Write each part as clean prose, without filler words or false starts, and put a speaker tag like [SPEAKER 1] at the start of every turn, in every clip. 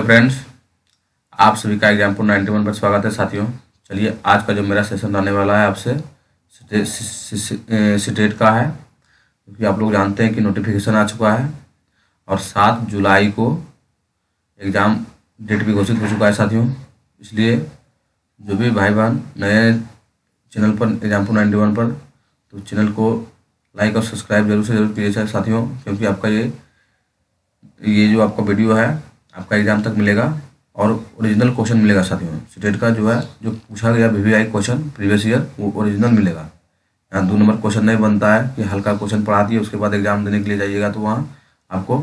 [SPEAKER 1] Hello friends, आप सभी का एग्जाम्पल 91 पर स्वागत है साथियों। चलिए आज का जो मेरा सेशन रहने वाला है आपसे सिटेट का है, क्योंकि आप लोग जानते हैं कि नोटिफिकेशन आ चुका है और 7 जुलाई को एग्ज़ाम डेट भी घोषित हो चुका है साथियों। इसलिए जो भी भाई बहन नए चैनल पर एग्जाम्पल 91 पर, तो चैनल को लाइक और सब्सक्राइब जरूर से जरूर कीजिए साथियों, क्योंकि आपका ये जो आपका वीडियो है आपका एग्जाम तक मिलेगा और ओरिजिनल क्वेश्चन मिलेगा साथियों। स्टेट का जो है जो पूछा गया वीवीआई क्वेश्चन प्रीवियस ईयर वो ओरिजिनल मिलेगा। यहाँ 2 नंबर क्वेश्चन नहीं बनता है कि हल्का क्वेश्चन पढ़ा दिए उसके बाद एग्जाम देने के लिए जाइएगा तो वहाँ आपको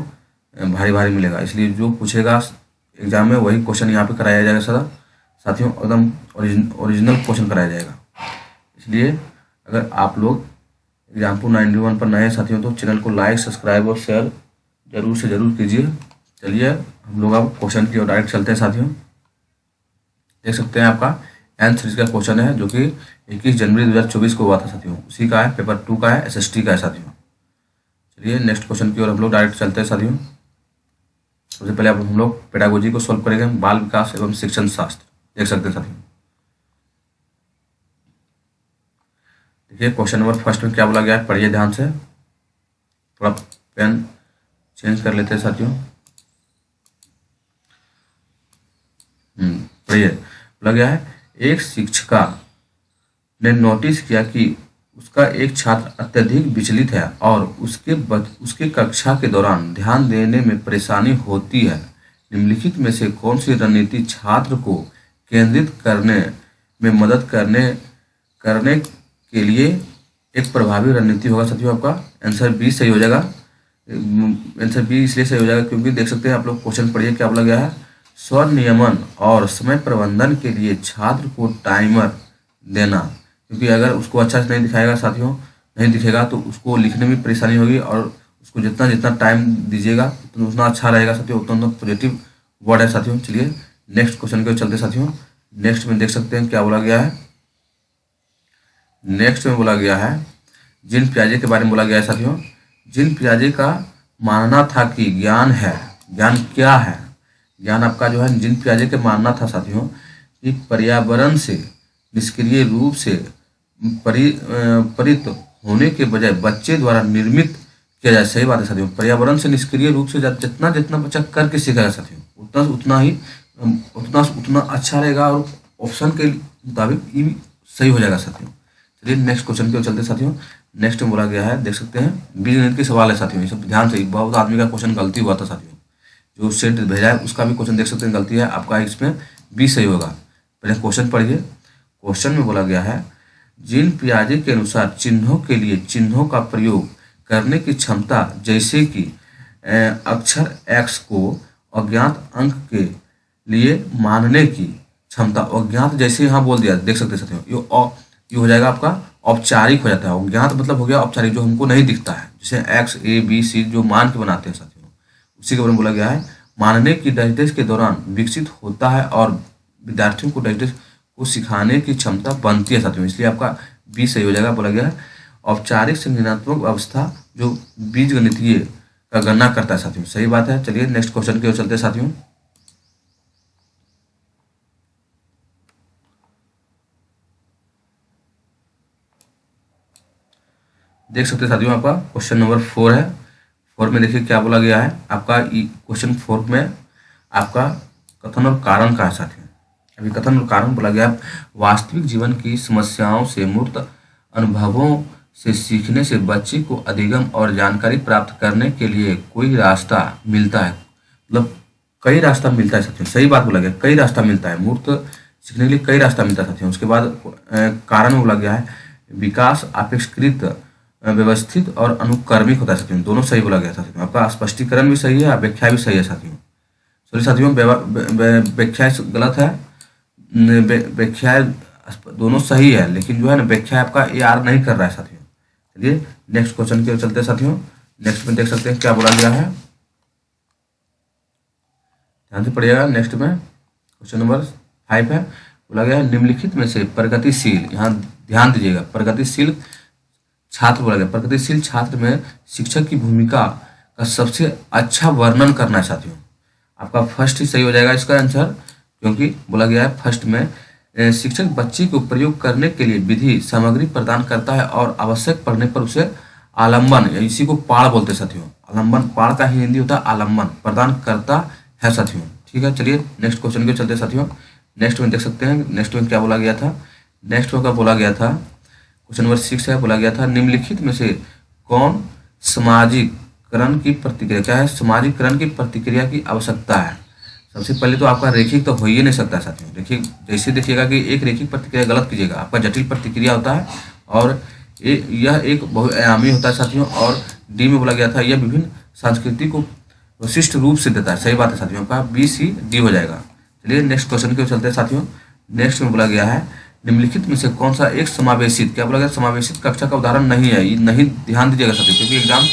[SPEAKER 1] भारी भारी मिलेगा। इसलिए जो पूछेगा एग्जाम में वही क्वेश्चन यहाँ पे कराया जाएगा सर साथियों, एकदम ओरिजिनल क्वेश्चन कराया जाएगा। इसलिए अगर आप लोग एग्जाम्पल 91 पर नए साथियों तो चैनल को लाइक सब्सक्राइब और शेयर जरूर से जरूर कीजिए। चलिए हम लोग अब क्वेश्चन की ओर डायरेक्ट चलते हैं साथियों। देख सकते हैं आपका एन सीरीज का क्वेश्चन है जो कि 21 जनवरी 2024 को हुआ था साथियों। उसी का है, पेपर 2 का है, एसएसटी का है साथियों। चलिए नेक्स्ट क्वेश्चन की ओर हम लोग डायरेक्ट चलते हैं साथियों। सबसे पहले अब हम लोग पेडागोजी को सॉल्व करेंगे, बाल विकास एवं शिक्षण शास्त्र। देख सकते हैं साथियों, देखिए क्वेश्चन नंबर फर्स्ट में क्या बोला गया है, पढ़िए ध्यान से। थोड़ा पेन चेंज कर लेते हैं साथियों। पढ़िए, बोला गया है एक शिक्षिका ने नोटिस किया कि उसका एक छात्र अत्यधिक विचलित है और उसके कक्षा के दौरान ध्यान देने में परेशानी होती है। निम्नलिखित में से कौन सी रणनीति छात्र को केंद्रित करने में मदद करने के लिए एक प्रभावी रणनीति होगा साथियों। आपका आंसर बी सही हो जाएगा। आंसर बी इसलिए सही हो जाएगा क्योंकि देख सकते हैं आप लोग क्वेश्चन पढ़िए क्या बोला गया है, स्वनियमन और समय प्रबंधन के लिए छात्र को टाइमर देना। क्योंकि अगर उसको अच्छा से नहीं दिखाएगा साथियों, नहीं दिखेगा तो उसको लिखने में परेशानी होगी और उसको जितना जितना टाइम दीजिएगा उतना अच्छा रहेगा साथियों, उतना पॉजिटिव वर्ड है साथियों। चलिए नेक्स्ट क्वेश्चन के चलते साथियों। नेक्स्ट में देख सकते हैं क्या बोला गया है, नेक्स्ट में बोला गया है जीन पियाजे के बारे में बोला गया है साथियों। जीन पियाजे का मानना था कि ज्ञान है, ज्ञान क्या है, ज्ञान आपका जो है जीन पियाजे के मानना था साथियों कि पर्यावरण से निष्क्रिय रूप से परित होने के बजाय बच्चे द्वारा निर्मित किया जाए। सही बात है साथियों, पर्यावरण से निष्क्रिय रूप से जितना जितना बच्चा करके सीखेगा साथियों उतना अच्छा रहेगा और ऑप्शन के मुताबिक ये सही हो जाएगा साथियों। चलिए नेक्स्ट क्वेश्चन की ओर चलते साथियों। नेक्स्ट में बोला गया है, देख सकते हैं बीजगणित के सवाल है साथियों। ये सब ध्यान से, बहुत आदमी का क्वेश्चन गलती हुआ था साथियों, जो सेट भेजा है उसका भी क्वेश्चन देख सकते हैं गलती है आपका, इसमें बी सही होगा। पहले क्वेश्चन पढ़िए। क्वेश्चन में बोला गया है जीन पियाजे के अनुसार चिन्हों के लिए चिन्हों का प्रयोग करने की क्षमता, जैसे कि अक्षर एक्स को अज्ञात अंक के लिए मानने की क्षमता, अज्ञात जैसे यहाँ बोल दिया देख सकते हैं साथियों, ये हो जाएगा आपका औपचारिक हो जाता है। अज्ञात मतलब हो गया औपचारिक, जो हमको नहीं दिखता है, जैसे एक्स ए बी सी जो मान के बनाते हैं साथियों, उसी के बारे में बोला गया है। मानने की डायटेस्ट के दौरान विकसित होता है और विद्यार्थियों को डायटेस्ट को सिखाने की क्षमता बनती है साथियों, इसलिए आपका बी सही हो जाएगा। बोला गया है औपचारिक संज्ञानात्मक अवस्था जो बीजगणितीय का गणना करता है साथियों, सही बात है। चलिए नेक्स्ट क्वेश्चन की ओर चलते हैं साथियों। देख सकते हैं साथियों आपका क्वेश्चन नंबर 4 है। 4 में देखिए क्या बोला गया है आपका, क्वेश्चन 4 में आपका कथन और कारण का है साथियों। अभी कथन और कारण बोला गया, वास्तविक जीवन की समस्याओं से मूर्त अनुभवों से सीखने से बच्चे को अधिगम और जानकारी प्राप्त करने के लिए कोई रास्ता मिलता है। मतलब कई रास्ता मिलता है साथियों, सही बात बोला गया, कई रास्ता मिलता है, मूर्त सीखने के लिए कई रास्ता मिलता है साथियों। उसके बाद कारण बोला गया है विकास अपेक्षाकृत व्यवस्थित और अनुक्रमिक होता है साथियों, दोनों सही बोला गया साथियों। आपका स्पष्टीकरण भी सही है, व्याख्या भी सही है साथियों। सॉरी साथियों, व्याख्या गलत है, व्याख्या दोनों सही है, लेकिन जो है ना व्याख्या आपका ए आर नहीं कर रहा है साथियों। चलिए नेक्स्ट क्वेश्चन की ओर चलते हैं साथियों। नेक्स्ट में देख सकते हैं क्या बोला गया है, ध्यान से पढ़िएगा। नेक्स्ट में क्वेश्चन नंबर 5 है, बोला गया है निम्नलिखित में से प्रगतिशील, यहाँ ध्यान दीजिएगा, प्रगतिशील छात्र बोला गया, प्रगतिशील छात्र में शिक्षक की भूमिका का सबसे अच्छा वर्णन करना है साथियों। आपका फर्स्ट ही सही हो जाएगा इसका आंसर, क्योंकि बोला गया है फर्स्ट में शिक्षक बच्चे को प्रयोग करने के लिए विधि सामग्री प्रदान करता है और आवश्यक पड़ने पर उसे आलम्बन, या इसी को पाड़ बोलते हैं साथियों। आलम्बन, पाड़ का ही हिंदी होता है आलम्बन, प्रदान करता है साथियों। ठीक है, चलिए नेक्स्ट क्वेश्चन के चलते साथियों। नेक्स्ट में देख सकते हैं, नेक्स्ट में क्या बोला गया था। नेक्स्ट में क्या बोला गया था, क्वेश्चन नंबर 6 है, बोला गया था निम्नलिखित में से कौन सामाजिकरण की प्रतिक्रिया, क्या है, सामाजिकरण की प्रतिक्रिया की आवश्यकता है। सबसे पहले तो आपका रेखिक तो हो ही नहीं सकता साथियों। रेखिक जैसे देखिएगा कि एक रेखिक प्रतिक्रिया गलत कीजिएगा, आपका जटिल प्रतिक्रिया होता है, और यह एक बहुआयामी होता है साथियों। और डी में बोला गया था यह विभिन्न संस्कृति को विशिष्ट रूप से देता है। सही बात है साथियों, का बी सी डी हो जाएगा। चलिए नेक्स्ट क्वेश्चन के चलते हैं साथियों। नेक्स्ट में बोला गया है निम्नलिखित में से कौन सा एक समावेशित, क्या बोला गया, समावेशित कक्षा का उदाहरण नहीं है। ये नहीं ध्यान दीजिएगा साथियों, क्योंकि एग्जाम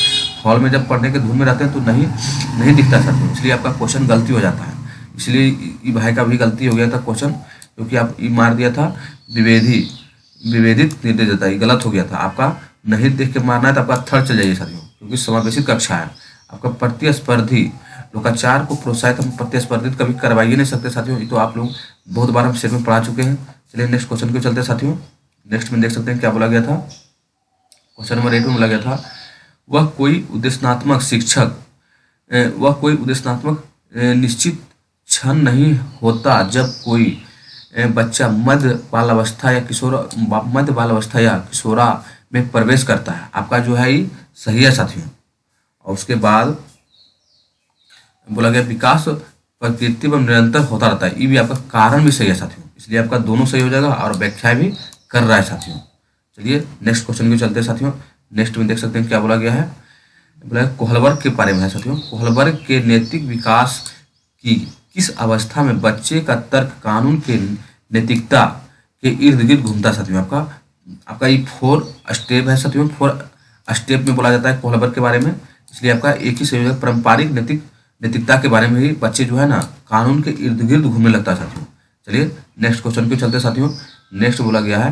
[SPEAKER 1] हॉल में जब पढ़ने के धुन में रहते हैं तो नहीं दिखता साथियों, इसलिए आपका क्वेश्चन गलती हो जाता है। इसलिए ये भाई का भी गलती हो गया था क्वेश्चन, क्योंकि आप ये मार दिया था विभेदित निर्देश देता है, ये गलत हो गया था आपका। नहीं देख के मारना है तो आपका थर्ड चल जाइए साथियों, क्योंकि समावेशित कक्षा है। आपका प्रतिस्पर्धी लोकाचार को प्रोत्साहित हम प्रतिस्पर्धित कभी करवाई नहीं सकते साथियों, ये तो आप लोग बहुत बार हम सेट में पढ़ा चुके हैं। चलिए नेक्स्ट क्वेश्चन को चलते साथियों। नेक्स्ट में देख सकते हैं क्या बोला गया था, क्वेश्चन नंबर 8 में बोला गया था वह कोई उद्देश्यात्मक निश्चित क्षण नहीं होता जब कोई बच्चा मध्य बाल अवस्था या किशोरा में प्रवेश करता है। आपका जो है ये सही है साथियों। और उसके बाद बोला गया विकास प्रकृति व निरंतर होता रहता है, ये भी आपका कारण भी सही है साथियों, इसलिए आपका दोनों सही हो जाएगा और व्याख्या भी कर रहा है साथियों। चलिए नेक्स्ट क्वेश्चन के चलते साथियों। नेक्स्ट में देख सकते हैं क्या बोला गया है, बोला कोहलबर्ग के बारे में है साथियों। कोहलबर्ग के नैतिक विकास की किस अवस्था में बच्चे का तर्क कानून के नैतिकता के इर्द गिर्द घूमता है साथियों। आपका ये 4 स्टेप है साथियों। 4 स्टेप में बोला जाता है कोहलबर्ग के बारे में, इसलिए आपका एक ही सही हो जाएगा। पारंपरिक नैतिकता के बारे में ही बच्चे जो है ना कानून के इर्द गिर्द घूमने लगता है साथियों। चलिए नेक्स्ट क्वेश्चन पे चलते साथियों। नेक्स्ट बोला गया है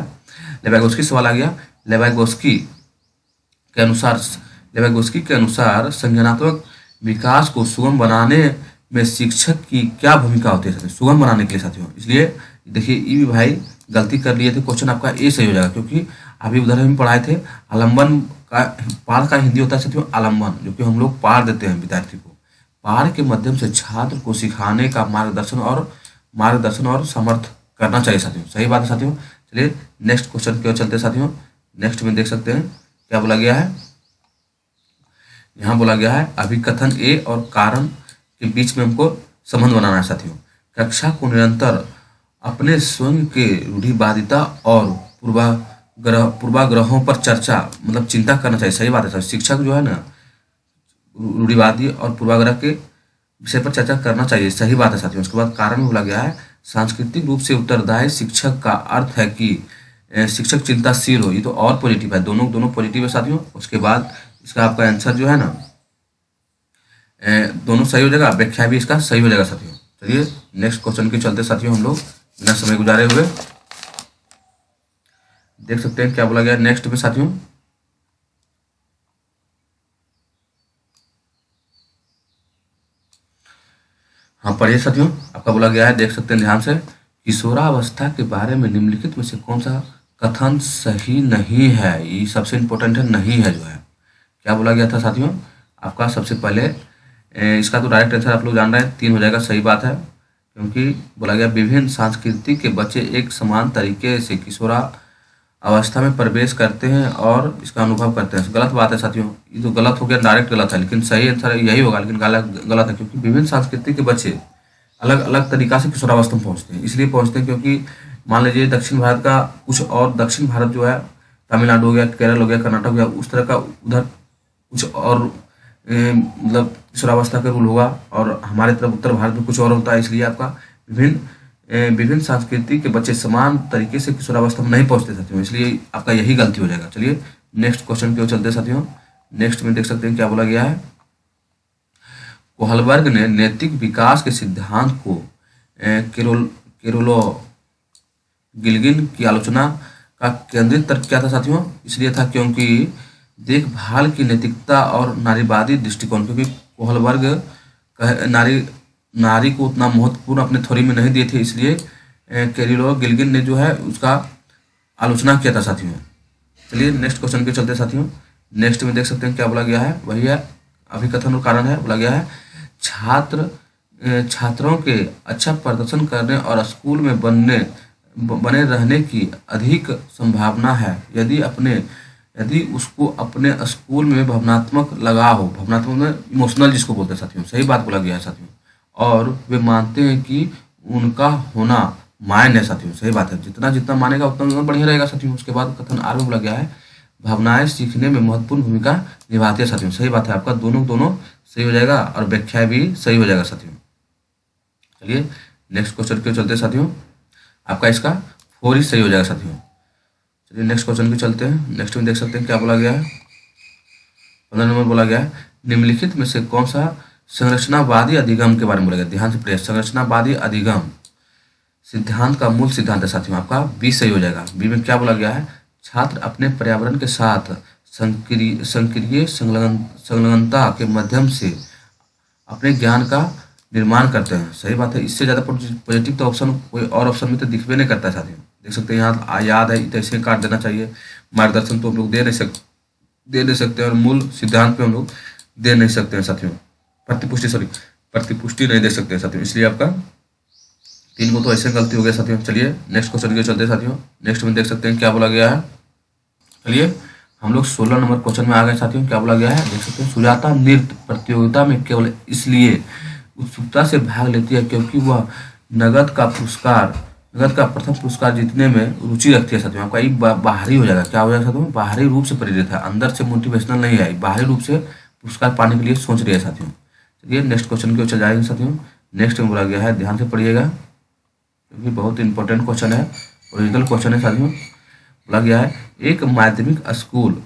[SPEAKER 1] लेवागोस्की सवाल आ गया। लेवागोस्की के अनुसार संज्ञानात्मक विकास को सुगम बनाने में शिक्षक की क्या भूमिका होती है साथियों, सुगम बनाने के लिए साथियों। इसलिए देखिए ये भी भाई गलती कर लिए थे, क्वेश्चन आपका ए सही हो जाएगा, क्योंकि अभी उधर हम पढ़ाए थे आलम्बन का, पाठ का हिंदी होता है साथियों आलम्बन, जो कि हम लोग पाठ देते हैं विद्यार्थी को। पाठ के माध्यम से छात्र को सिखाने का मार्गदर्शन और समर्थ करना चाहिए साथियों। सही बात है साथियों। चलिए नेक्स्ट क्वेश्चन की ओर चलते साथियों। नेक्स्ट में देख सकते हैं क्या बोला गया है, यहाँ बोला गया है अभिकथन ए और कारण के बीच में हमको संबंध बनाना है साथियों। कक्षा को निरंतर अपने स्वयं के रूढ़िवादिता और पूर्वाग्रहों पर चर्चा मतलब चिंता करना चाहिए। सही बात है सर, शिक्षक जो है ना रूढ़िवादी और पूर्वाग्रह के विषय पर चर्चा करना चाहिए। सही बात है साथियों। उसके बाद कारण में बोला गया है सांस्कृतिक रूप से उत्तरदायी शिक्षक का अर्थ है कि शिक्षक चिंताशील हो, ये तो और पॉजिटिव है, दोनों पॉजिटिव है साथियों। उसके बाद इसका आपका आंसर जो है ना दोनों सही हो जाएगा, व्याख्या भी इसका सही हो जाएगा साथियों। चलिए नेक्स्ट क्वेश्चन के चलते साथियों हम लोग बिना समय गुजारे हुए देख सकते हैं क्या बोला गया नेक्स्ट में साथियों। हाँ पढ़िए साथियों, आपका बोला गया है, देख सकते हैं ध्यान से, किशोरावस्था के बारे में निम्नलिखित में से कौन सा कथन सही नहीं है। ये सबसे इम्पोर्टेंट है, नहीं है जो है। क्या बोला गया था साथियों, आपका सबसे पहले इसका तो डायरेक्ट आंसर आप लोग जान रहे हैं, 3 हो जाएगा। सही बात है, क्योंकि बोला गया विभिन्न संस्कृति के बच्चे एक समान तरीके से किशोरा अवस्था में प्रवेश करते हैं और इसका अनुभव करते हैं। गलत बात है साथियों, ये तो गलत हो गया, डायरेक्ट गलत है, लेकिन सही आंसर यही होगा, लेकिन गलत है, क्योंकि विभिन्न संस्कृति के बच्चे अलग अलग तरीका से किशोरावस्था में पहुँचते हैं। इसलिए पहुँचते हैं क्योंकि मान लीजिए दक्षिण भारत का कुछ और, दक्षिण भारत जो है तमिलनाडु हो गया, केरल हो गया, कर्नाटक हो गया, उस तरह का उधर कुछ और मतलब किशोरावस्था का रूल होगा, और हमारे तरफ उत्तर भारत में कुछ और होता है। इसलिए आपका विभिन्न संस्कृति के बच्चे समान तरीके से किशोरावस्था में नहीं पहुंचते साथियों, इसलिए आपका यही गलती हो जाएगा। चलिए नेक्स्ट क्वेश्चन की ओर चलते साथियों। नेक्स्ट में देख सकते हैं क्या बोला गया है, कोहलबर्ग ने नैतिक विकास के सिद्धांत को केरोलो गिल्गिन की आलोचना का केंद्रित तर्क क्या था साथियों, इसलिए था क्योंकि देखभाल की नैतिकता और नारीवादी दृष्टिकोण, क्योंकि कोहलबर्ग नारी को उतना महत्वपूर्ण अपने थ्योरी में नहीं दिए थे, इसलिए कैरिलो गिल्गिन ने जो है उसका आलोचना किया था साथियों। चलिए नेक्स्ट क्वेश्चन के चलते साथियों, नेक्स्ट में देख सकते हैं क्या बोला गया है, वही है अभिकथन और कारण है। बोला गया है छात्रों के अच्छा प्रदर्शन करने और स्कूल में बने रहने की अधिक संभावना है यदि उसको अपने स्कूल में भावनात्मक लगाव हो, भावनात्मक में इमोशनल जिसको बोलते हैं साथियों, सही बात बोला गया है साथियों। और वे मानते हैं कि उनका होना मायने है साथियों, सही बात है, जितना जितना मानेगा उतना बढ़िया रहेगा साथियों। उसके बाद कथन आर में बोला गया है भावनाएं सीखने में महत्वपूर्ण भूमिका निभाती है साथियों, सही बात है, आपका दोनों सही हो जाएगा और व्याख्या भी सही हो जाएगा साथियों। चलिए नेक्स्ट क्वेश्चन के चलते साथियों, आपका इसका 4 ही सही हो जाएगा साथियों। चलिए नेक्स्ट क्वेश्चन के चलते हैं, नेक्स्ट में देख सकते हैं क्या बोला गया है। 15 नंबर बोला गया है निम्नलिखित में से कौन सा संरचनावादी अधिगम के बारे में बोला गया, ध्यान से पढ़िए। संरचनावादी अधिगम सिद्धांत का मूल सिद्धांत है साथियों, आपका बी सही हो जाएगा। बी में क्या बोला गया है छात्र अपने पर्यावरण के साथ संक्रिय संलग्नता के माध्यम से अपने ज्ञान का निर्माण करते हैं, सही बात है। इससे ज़्यादा पॉजिटिव तो ऑप्शन कोई और ऑप्शन में तो दिखबे नहीं करता है साथियों। देख सकते हैं यहाँ याद है तो ऐसे काट देना चाहिए, मार्गदर्शन तो हम लोग दे नहीं सकते और मूल सिद्धांत पे हम लोग दे नहीं सकते हैं साथियों, प्रतिपुष्टि नहीं दे सकते हैं साथियों, इसलिए आपका 3 को तो ऐसे गलती हो गया साथियों। चलिए नेक्स्ट क्वेश्चन के चलते हैं साथियों, नेक्स्ट में देख सकते हैं क्या बोला गया है। चलिए हम लोग 16 नंबर क्वेश्चन में आ गए साथियों, क्या बोला गया है देख सकते हैं। सुजाता नृत्य प्रतियोगिता में केवल इसलिए उत्सुकता से भाग लेती है क्योंकि वह नगद का प्रथम पुरस्कार जीतने में रुचि रखती है साथियों। आपका ये बाहरी हो जाएगा, क्या हो जाएगा साथियों, बाहरी रूप से प्रेरित है, अंदर से मोटिवेशनल नहीं है, बाहरी रूप से पुरस्कार पाने के लिए सोच रही है साथियों। चलिए नेक्स्ट क्वेश्चन की ओर चल जाएंगे साथियों। नेक्स्ट में बोला गया है, ध्यान से पढ़िएगा क्योंकि बहुत इंपॉर्टेंट क्वेश्चन है, ओरिजिनल क्वेश्चन है साथियों। बोला गया है एक माध्यमिक स्कूल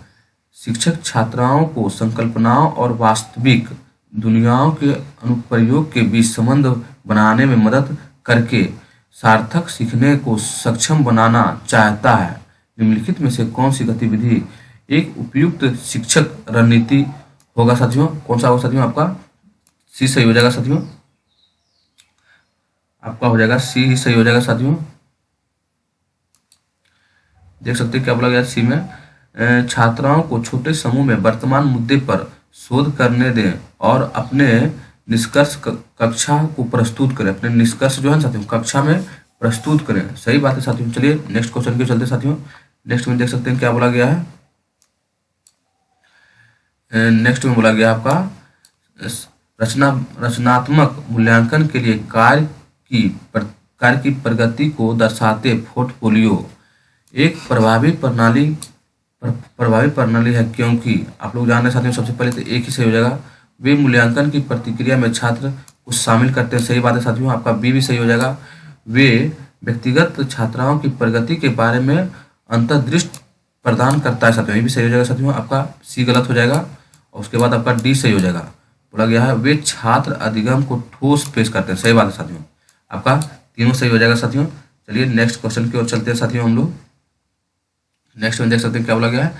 [SPEAKER 1] शिक्षक छात्राओं को संकल्पनाओं और वास्तविक दुनियाओं के अनुप्रयोग के बीच संबंध बनाने में मदद करके सार्थक सीखने को सक्षम बनाना चाहता है। निम्नलिखित में से कौन सी गतिविधि एक उपयुक्त शिक्षक रणनीति होगा साथियों, कौन सा होगा साथियों, आपका सी सही हो जाएगा साथियों, आपका हो जाएगा सी ही सही हो जाएगा साथियों। देख सकते हैं क्या बोला गया सी में, छात्राओं को छोटे समूह में वर्तमान मुद्दे पर शोध करने दें और अपने निष्कर्ष कक्षा को प्रस्तुत करें, अपने निष्कर्ष जो है साथियों कक्षा में प्रस्तुत करें, सही बात है साथियों। चलिए नेक्स्ट क्वेश्चन के चलते साथियों, नेक्स्ट में देख सकते हैं क्या बोला गया है। नेक्स्ट में बोला गया आपका रचनात्मक मूल्यांकन के लिए कार्य की प्रगति को दर्शाते पोर्टफोलियो एक प्रभावी प्रणाली है, क्योंकि आप लोग जान रहे साथियों सबसे पहले तो एक ही सही हो जाएगा। वे मूल्यांकन की प्रतिक्रिया में छात्र को शामिल करते हैं, सही बात है साथियों, आपका बी भी सही हो जाएगा। वे व्यक्तिगत छात्राओं की प्रगति के बारे में अंतर्दृष्टि प्रदान करता है साथियों, ये भी सही हो जाएगा साथियों, आपका सी गलत हो जाएगा और उसके बाद आपका डी सही हो जाएगा। बोला गया है वे छात्र अधिगम को ठोस पेश करते हैं, सही बात है साथियों, आपका तीनों सही हो जाएगा साथियों। चलिए नेक्स्ट क्वेश्चन की ओर चलते हैं साथियों हम लोग। नेक्स्ट में देख सकते हैं क्या बोला गया है।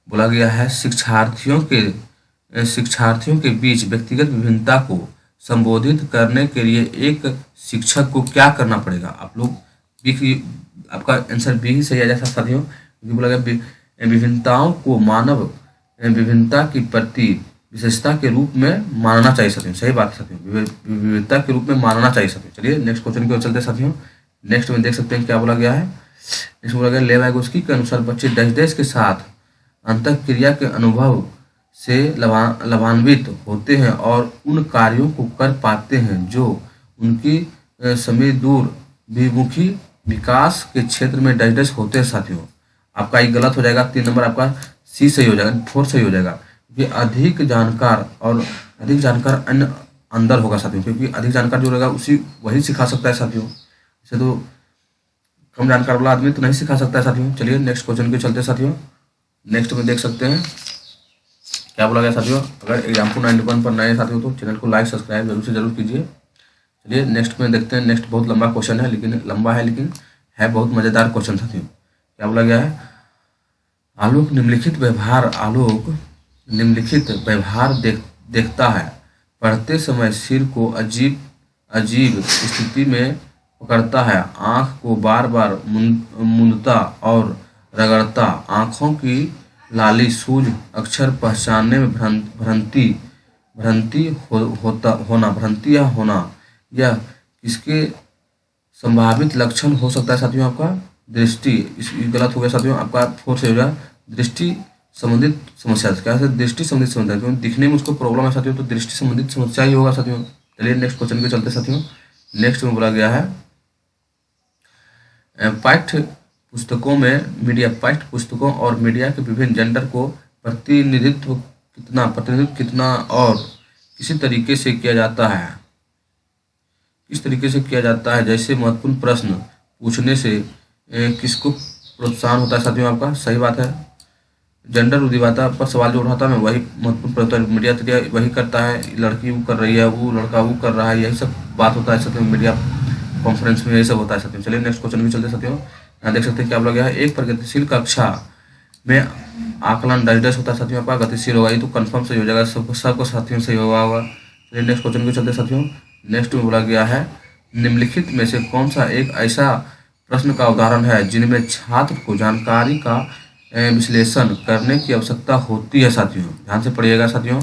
[SPEAKER 1] बोला गया है शिक्षार्थियों के बीच व्यक्तिगत विभिन्नता को संबोधित करने के लिए एक शिक्षक को क्या करना पड़ेगा। आप लोग आपका आंसर बी ही सही आ जाएगा साथियों, क्योंकि बोला गया विभिन्नताओं को मानव विभिन्नता की प्रति विशेषता के रूप में मानना चाहिए साथियों, सही बात है साथियों, विविधता के रूप में मानना चाहिए साथियों। चलिए नेक्स्ट क्वेश्चन की ओर चलते हैं साथियों। नेक्स्ट में देख सकते हैं क्या बोला गया है। नेक्स्ट बोला गया लेवाइगोस्की के अनुसार बच्चे डैश के साथ अंतःक्रिया के अनुभव से लाभान्वित होते हैं और उन कार्यों को कर पाते हैं जो उनकी समय दूर विमुखी विकास के क्षेत्र में डैश होते हैं साथियों। आपका ये गलत हो जाएगा, 3 नंबर आपका सी सही हो जाएगा, 4 सही हो जाएगा, क्योंकि अधिक जानकार अन्य अंदर होगा साथियों, क्योंकि अधिक जानकार जो रहेगा वही सिखा सकता है साथियों, इसे तो कम जानकार वाला आदमी तो नहीं सिखा सकता है साथियों। चलिए नेक्स्ट क्वेश्चन के चलते साथियों। नेक्स्ट में देख सकते हैं क्या बोला गया साथियों। अगर एग्जाम्पल 91 पर नए साथियों तो चैनल को लाइक सब्सक्राइब जरूर से जरूर कीजिए। चलिए नेक्स्ट में देखते हैं। नेक्स्ट बहुत लंबा क्वेश्चन है, लेकिन बहुत मज़ेदार क्वेश्चन साथियों। क्या बोला गया है, आलोक निम्नलिखित व्यवहार देखता है। पढ़ते समय सिर को अजीब स्थिति में पकड़ता है, आँख को बार बार मूंदता और रगड़ता, आँखों की लाली सूझ, अक्षर पहचानने में भ्रांति या होना, यह किसके संभावित लक्षण हो सकता है साथियों? आपका दृष्टि, इस गलत हो गया साथियों, आपका 4 से हो जाए दृष्टि संबंधित समस्या। क्या है? दृष्टि संबंधित समस्या, क्योंकि दिखने में उसको प्रॉब्लम है साथियों, तो दृष्टि संबंधित समस्या ही होगा साथियों। चलिए नेक्स्ट क्वेश्चन के चलते साथियों। नेक्स्ट में बोला गया है पाठ्य पुस्तकों और मीडिया के विभिन्न जेंडर को प्रतिनिधित्व कितना और किसी तरीके से किया जाता है, किस तरीके से किया जाता है? जैसे महत्वपूर्ण प्रश्न पूछने से किसको प्रोत्साहन होता है साथियों? आपका सही बात है, जेंडर रूढ़िवादिता पर सवाल जो उठाता है वही महत्वपूर्ण प्रश्न मीडिया तरीका वही करता है, लड़की वो कर रही है, वो लड़का वो कर रहा है, यही सब बात होता है साथियों, मीडिया कॉन्फ्रेंस में यही सब होता है साथियों। चलिए नेक्स्ट क्वेश्चन भी चलते साथियों। यहाँ देख सकते हैं क्या बोला गया है, एक प्रगतिशील कक्षा में आकलन डाइजेस्ट होता है साथियों, आपका गतिशील होगा, ये तो कंफर्म सही हो जाएगा, सबको साथियों सही होगा। चलिए नेक्स्ट क्वेश्चन भी चलते साथियों। नेक्स्ट में बोला गया है निम्नलिखित में से कौन सा एक ऐसा प्रश्न का उदाहरण है जिनमें छात्र को जानकारी का विश्लेषण करने की आवश्यकता होती है साथियों? ध्यान से पढ़िएगा साथियों,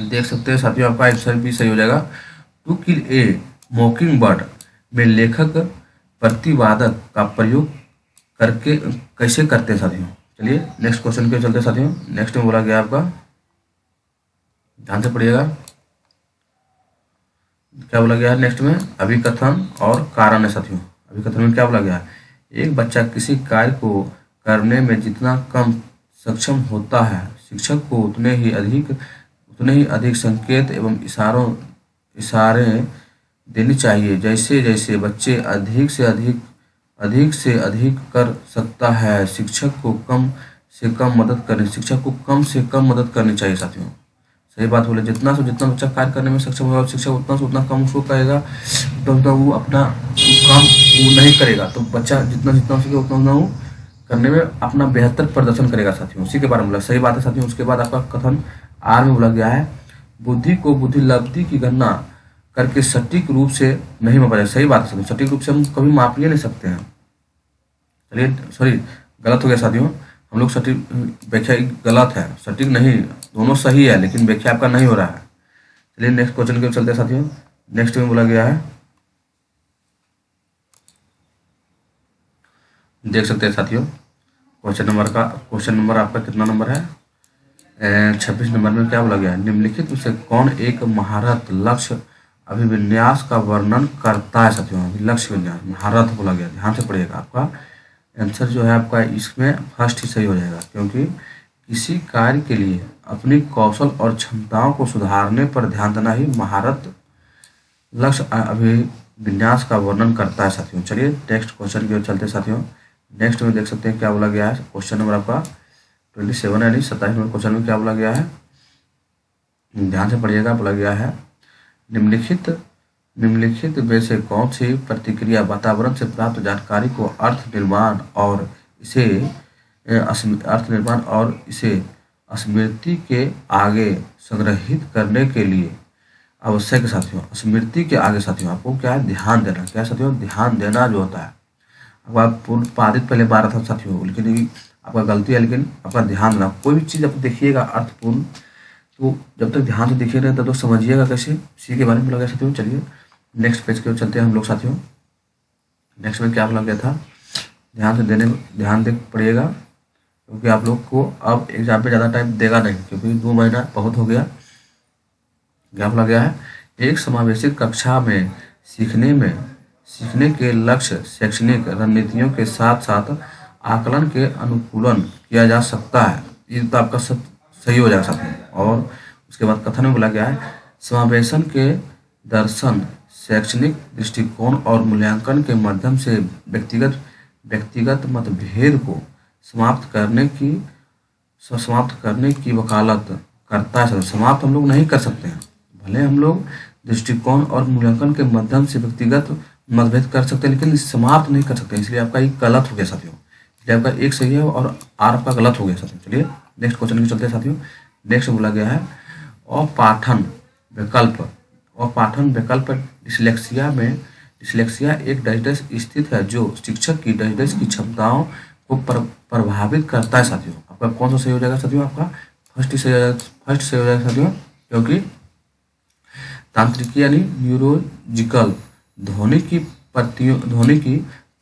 [SPEAKER 1] देख सकते हैं साथियों आपका आंसर भी सही हो जाएगा। टू किल ए मॉकिंग बर्ड में लेखक प्रतिवादक का प्रयोग करके कैसे करते हैं साथियों? चलिए नेक्स्ट क्वेश्चन के चलते साथियों। नेक्स्ट में बोला गया आपका, ध्यान से पढ़िएगा क्या बोला गया है नेक्स्ट में, अभिकथन और कारण है साथियों। अभिकथन में क्या बोला गया है, एक बच्चा किसी कार्य को करने में जितना कम सक्षम होता है, शिक्षक को उतने ही अधिक संकेत एवं इशारे देनी चाहिए। जैसे जैसे बच्चे अधिक से अधिक कर सकता है, शिक्षक को कम से कम मदद करनी चाहिए साथियों। सही बात बोले, जितना से जितना बच्चा कार्य करने में सक्षम होगा, शिक्षक उतना से उतना कम उसको कहेगा, तो वो अपना काम वो नहीं करेगा, तो बच्चा जितना हो सके उतना वो करने में अपना बेहतर प्रदर्शन करेगा साथियों। उसी के बारे में बोला, सही बात है साथियों। उसके बाद आपका कथन आर में बोला गया है, बुद्धि को बुद्धिलब्धि की गणना करके सटीक रूप से नहीं मापा जाए। सही बात है साथियों, सटीक रूप से हम कभी माप ही नहीं सकते हैं। चलिए सॉरी गलत हो गया साथियों, हम लोग सटीक व्याख्या गलत है, सटीक नहीं, दोनों सही है लेकिन व्याख्या आपका नहीं हो रहा है। चलिए नेक्स्ट क्वेश्चन के चलते साथियों। नेक्स्ट में बोला गया है, देख सकते हैं साथियों क्वेश्चन नंबर आपका कितना नंबर है, 26 नंबर में क्या बोला गया है, निम्नलिखित में से कौन एक महारत लक्ष्य अभिविन्यास का वर्णन करता है साथियों? लक्ष्य विन्यास महारत बोला गया, ध्यान से पढ़िएगा, आपका आंसर जो है आपका इसमें फर्स्ट ही सही हो जाएगा, क्योंकि किसी कार्य के लिए अपनी कौशल और क्षमताओं को सुधारने पर ध्यान देना ही महारत लक्ष्य अभिविन्यास का वर्णन करता है साथियों। चलिए नेक्स्ट क्वेश्चन की ओर चलते साथियों। नेक्स्ट में देख सकते हैं क्या बोला गया है, क्वेश्चन नंबर आपका 27 यानी 27 नंबर क्वेश्चन में क्या बोला गया है, ध्यान से पढ़िएगा। बोला गया है निम्नलिखित में से कौन सी प्रतिक्रिया वातावरण से प्राप्त जानकारी को अर्थ निर्माण और इसे स्मृति के आगे संग्रहित करने के लिए आवश्यक है साथियों? स्मृति के आगे साथियों आपको क्या है, ध्यान देना। क्या साथियों, ध्यान देना जो होता है, आपका पूर्ण पादित पहले बार था साथियों, लेकिन आपका गलती है, लेकिन आपका ध्यान देना। कोई भी चीज़ आप देखिएगा अर्थपूर्ण, तो जब तक ध्यान से देखिएगा तब तक समझिएगा कैसे, इसी के बारे में बोला गया साथियों। चलिए नेक्स्ट पेज की ओर चलते हैं हम लोग साथियों। नेक्स्ट में क्या बोला गया था, ध्यान दे पड़िएगा, क्योंकि आप लोग को अब एग्जाम पे ज़्यादा टाइम देगा नहीं, क्योंकि 2 महीना बहुत हो गया। क्या बोला गया है, एक समावेशी कक्षा में सीखने के लक्ष्य शैक्षणिक रणनीतियों के साथ साथ आकलन के अनुकूलन किया जा सकता है। ये तो आपका सब सही हो जाएगा साथियों। और उसके बाद कथन में बोला गया है, समावेशन के दर्शन शैक्षणिक दृष्टिकोण और मूल्यांकन के माध्यम से व्यक्तिगत मतभेद को समाप्त करने की वकालत करता है। समाप्त हम लोग नहीं कर सकते हैं, भले हम लोग दृष्टिकोण और मूल्यांकन के माध्यम से व्यक्तिगत मतभेद कर सकते हैं, लेकिन समाप्त नहीं कर सकते, इसलिए आपका ये गलत हो गया साथियों। इसलिए आपका एक सही है और आर आपका गलत हो गया साथियों। चलिए नेक्स्ट क्वेश्चन में चलते हैं साथियों। नेक्स्ट बोला गया है, अपाठन विकल्प और पाठन विकल्प डिसलेक्सिया एक डैश स्थित है जो शिक्षक की डैश की क्षमताओं को प्रभावित करता है साथियों। आपका कौन सा सही हो जाएगा साथियों? आपका फर्स्ट सही हो जाएगा साथियों, क्योंकि तांत्रिकी यानी न्यूरोलॉजिकल ध्वनि की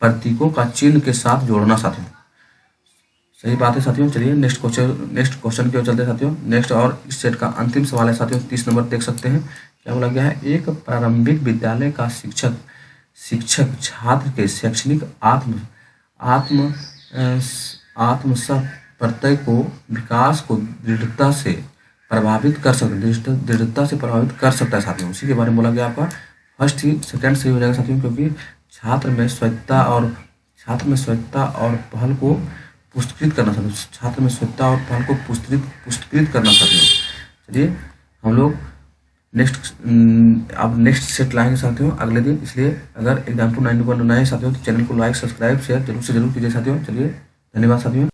[SPEAKER 1] प्रतीकों का चिन्ह के साथ जोड़ना साथियों। सही बात है साथियों। चलिए नेक्स्ट क्वेश्चन की ओर चलते हैं साथियों। नेक्स्ट और इस सेट का अंतिम सवाल है साथियों, 30 नंबर देख सकते हैं क्या बोला गया है। एक प्रारंभिक विद्यालय का शिक्षक छात्र के शैक्षणिक आत्मसात प्रत्यय को विकास को दृढ़ता से प्रभावित कर सकता है साथियों। उसी के बारे में बोला गया। आपका फर्स्ट ही सेकंड सही हो जाएगा साथियों, क्योंकि छात्र में स्वायत्तता और पहल को पुरस्कृत करना साथियों। छात्र में स्वायत्तता और पहल को पुरस्कृत करना साथियों। चलिए हम लोग नेक्स्ट सेट लाएंगे साथियों अगले दिन। इसलिए अगर एग्जाम्पल 91 नए साथियों तो चैनल को लाइक सब्सक्राइब शेयर जरूर कीजिए साथियों। चलिए धन्यवाद साथियों।